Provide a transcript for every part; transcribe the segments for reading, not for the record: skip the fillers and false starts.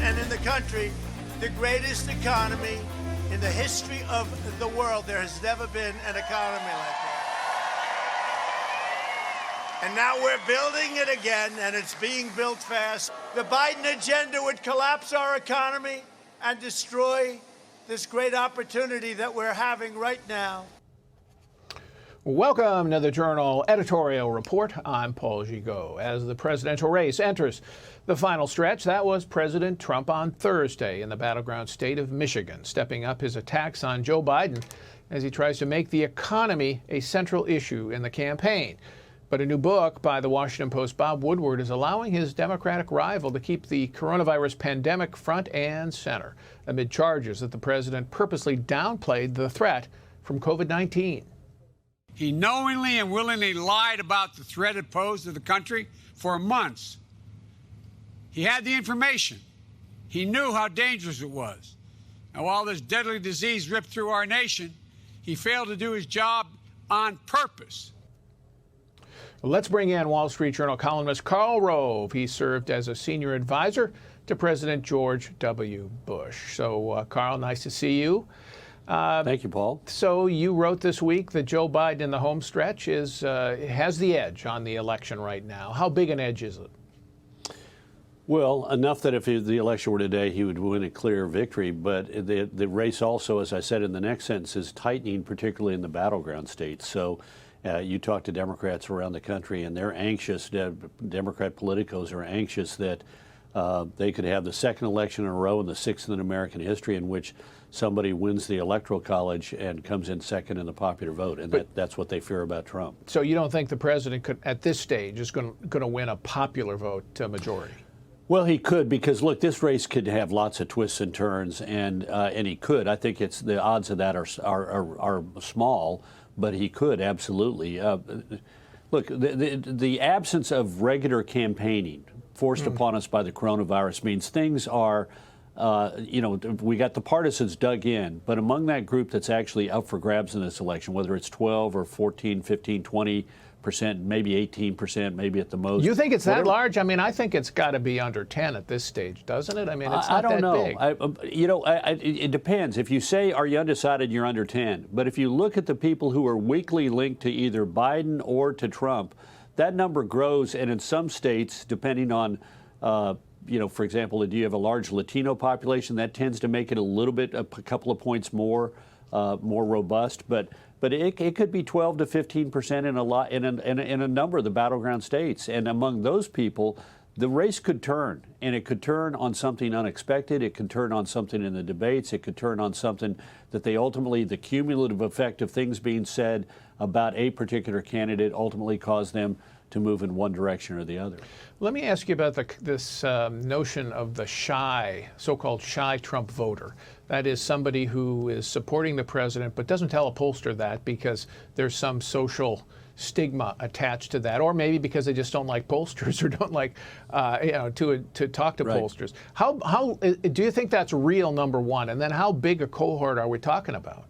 and in the country the greatest economy in the history of the world. There has never been an economy like that. And now we're building it again, and it's being built fast. The Biden agenda would collapse our economy and destroy this great opportunity that we're having right now. Welcome to the Journal Editorial Report. I'm Paul Gigot. As the presidential race enters the final stretch, that was President Trump on Thursday in the battleground state of Michigan, stepping up his attacks on Joe Biden as he tries to make the economy a central issue in the campaign. But a new book by the Washington Post's Bob Woodward is allowing his Democratic rival to keep the coronavirus pandemic front and center amid charges that the president purposely downplayed the threat from COVID-19. He knowingly and willingly lied about the threat it posed to the country for months. He had the information. He knew how dangerous it was. And while this deadly disease ripped through our nation, he failed to do his job on purpose. Let's bring in Wall Street Journal columnist Karl Rove. He served as a senior advisor to President George W. Bush. So, Karl, nice to see you. Thank you, Paul. So you wrote this week that Joe Biden in the home stretch has the edge on the election right now. How big an edge is it? Well, enough that if the election were today, he would win a clear victory. But the race also, as I said in the next sentence, is tightening, particularly in the battleground states. So you talk to Democrats around the country, and they're anxious. Democrat politicos are anxious that they could have the second election in a row and the sixth in American history in which somebody wins the Electoral College and comes in second in the popular vote, and that's what they fear about Trump. So you don't think the president could, at this stage, is going to win a popular vote majority? Well, he could, because look, this race could have lots of twists and turns, and he could. I think the odds of that are small, but he could absolutely. Look, the absence of regular campaigning forced upon us by the coronavirus means things are. We got the partisans dug in, but among that group that's actually up for grabs in this election, whether it's 12 or 14, 15, 20%, maybe 18%, maybe at the most. You think it's that large? I mean, I think it's got to be under 10 at this stage, doesn't it? I mean, it's not that big. I don't know. It depends. If you say, are you undecided, you're under 10. But if you look at the people who are weakly linked to either Biden or to Trump, that number grows, and in some states, depending on for example, do you have a large Latino population? That tends to make it a couple of points more robust. But it could be 12 to 15% in a number of the battleground states. And among those people, the race could turn, and it could turn on something unexpected. It could turn on something in the debates. It could turn on something that the cumulative effect of things being said about a particular candidate ultimately caused them to move in one direction or the other. Let me ask you about this notion of the so-called shy Trump voter. That is somebody who is supporting the president but doesn't tell a pollster that because there's some social stigma attached to that, or maybe because they just don't like pollsters or don't like to talk to pollsters. How do you think that's real, number one? And then how big a cohort are we talking about?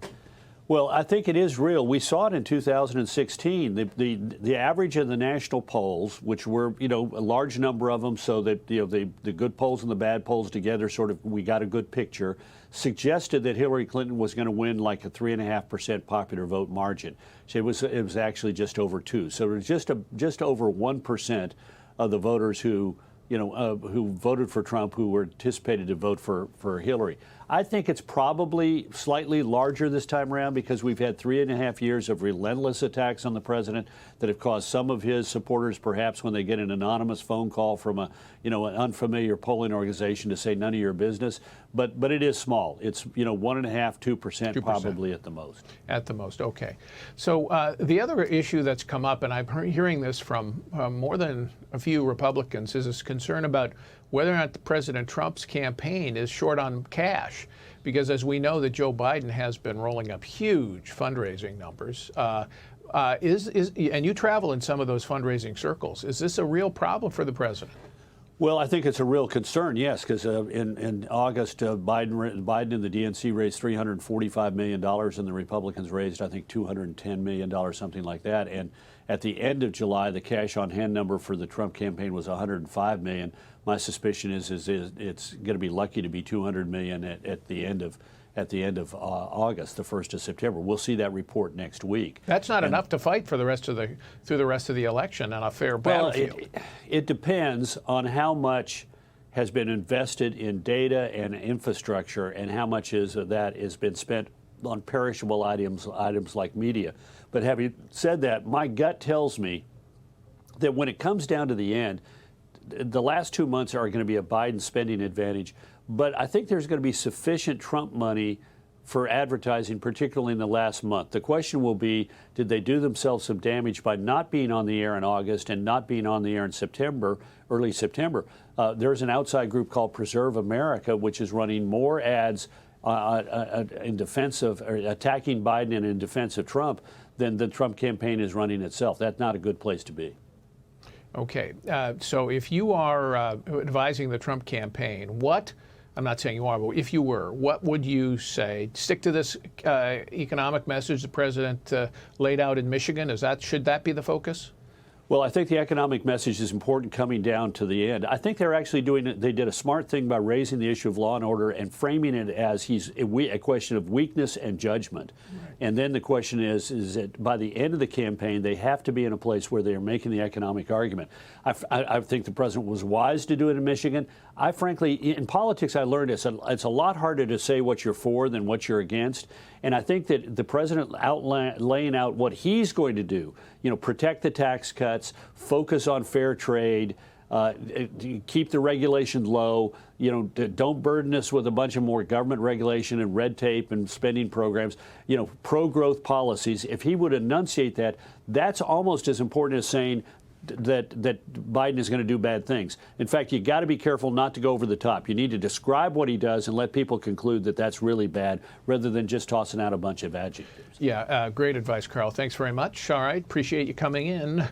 Well, I think it is real. We saw it in 2016. The average of the national polls, which were a large number of them, so that the good polls and the bad polls together, we got a good picture, suggested that Hillary Clinton was going to win like a 3.5% popular vote margin. So it was actually just over 2. So it was just over 1% of the voters who voted for Trump who were anticipated to vote for Hillary. I think it's probably slightly larger this time around because we've had 3.5 years of relentless attacks on the president that have caused some of his supporters, perhaps when they get an anonymous phone call from an unfamiliar polling organization, to say none of your business. But it is small. It's 1.5%, 2% probably at the most. At the most, okay. So the other issue that's come up, and I'm hearing this from more than a few Republicans, is this concern about whether or not President Trump's campaign is short on cash. Because as we know that Joe Biden has been rolling up huge fundraising numbers, and you travel in some of those fundraising circles, is this a real problem for the president? Well, I think it's a real concern, yes, because in August, Biden and the DNC raised $345 million, and the Republicans raised, I think, $210 million, something like that. And at the end of July, the cash on hand number for the Trump campaign was $105 million. My suspicion is it's going to be lucky to be $200 million at the end of August, the 1st of September. We'll see that report next week. That's not enough to fight for through the rest of the election on a fair battlefield. It depends on how much has been invested in data and infrastructure, and how much of that has been spent on perishable items like media. But having said that, my gut tells me that when it comes down to the end, the last 2 months are going to be a Biden spending advantage. But I think there's going to be sufficient Trump money for advertising, particularly in the last month. The question will be, did they do themselves some damage by not being on the air in August and not being on the air in September, early September? There's an outside group called Preserve America, which is running more ads in defense of, or attacking Biden and in defense of Trump than the Trump campaign is running itself. That's not a good place to be. Okay, so if you are advising the Trump campaign, I'm not saying you are, but if you were, what would you say? Stick to this economic message the president laid out in Michigan? Should that be the focus? Well, I think the economic message is important coming down to the end. I think they're actually they did a smart thing by raising the issue of law and order and framing it as a question of weakness and judgment. Right. And then the question is that by the end of the campaign, they have to be in a place where they are making the economic argument. I think the president was wise to do it in Michigan. I frankly, in politics, I learned it's a lot harder to say what you're for than what you're against. And I think that the president laying out what he's going to do, protect the tax cuts, focus on fair trade, keep the regulation low, don't burden us with a bunch of more government regulation and red tape and spending programs, pro-growth policies. If he would enunciate that, that's almost as important as saying that Biden is going to do bad things. In fact, you got to be careful not to go over the top. You need to describe what he does and let people conclude that that's really bad, rather than just tossing out a bunch of adjectives. Yeah, great advice, Karl. Thanks very much. All right, appreciate you coming in.